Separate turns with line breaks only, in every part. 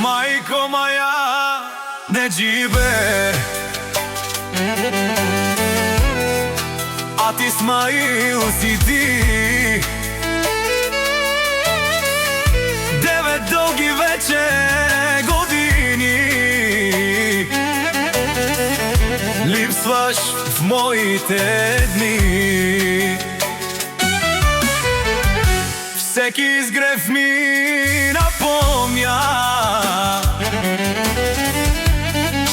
Мајко моја, не живе, а ти Исмаил си ти. 9 долги вече години липсваш в моите дни. Всеки изгрев ми напомня,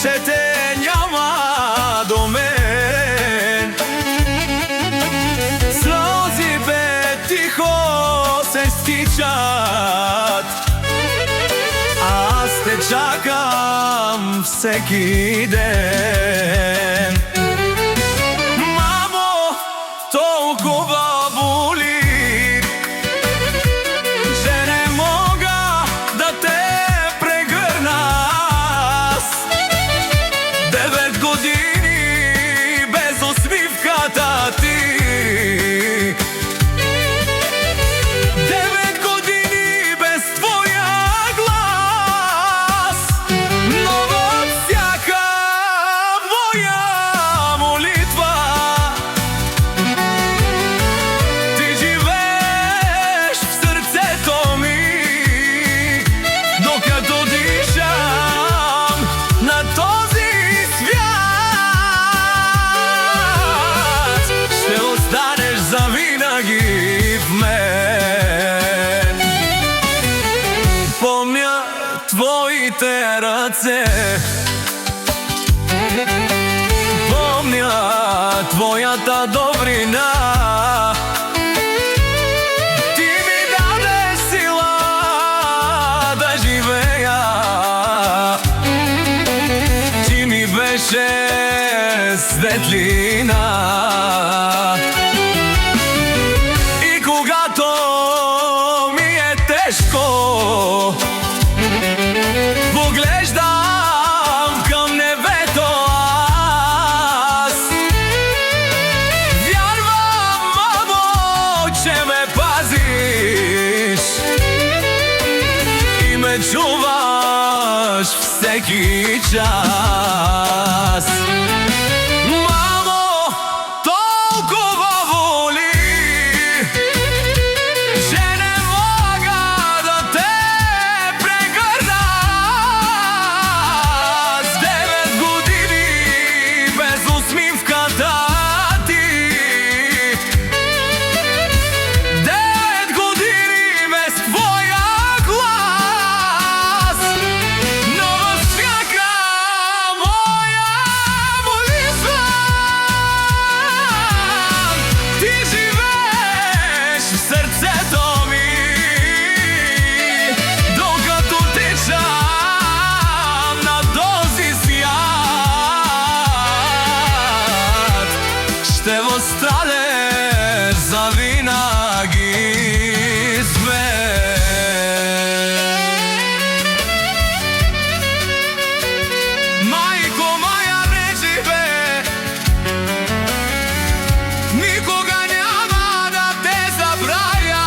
че те няма до мен. Сльозите тихо се стичат, аз те чакам всеки ден. Мамо, толкова боли, че не мога да те прегърна. 9 години без усмивката ти, 9 години без твоя глас, но във всяка моя молитва ти живееш в сърцето ми. Докато дишам на този свят, ще останеш завинаги в мен. Помня твоите ръце, помня твоята добрина. Ти ми даде сила да живея, ти ми беше светлина. И когато ми е тежко, поглеждам към небето аз. Вярвам, мамо, че ме пазиш и ме чуваш всеки час. Мамо, толкова боли, че не мога да те прегърна. 9 години без усмивката ти, 9 години без твоя глас, но във всяка моя молитва ти живееш в сърцето ми. Докато тичам на този свят, ще останеш завинаги с мен. Майко моя, не живе, никога няма да те забравя.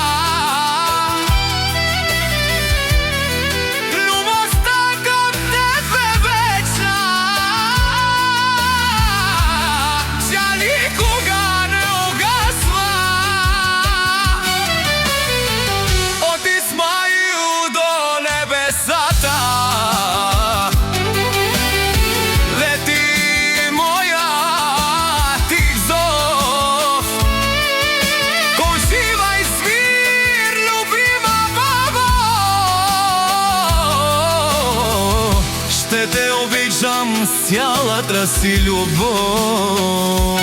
Любовта към теб е вечна, тя никога не угасва. От Исмаил до небесата лети моя тих зов. Кончивай свир, любима бабо, ще те обичам с цялата си любов.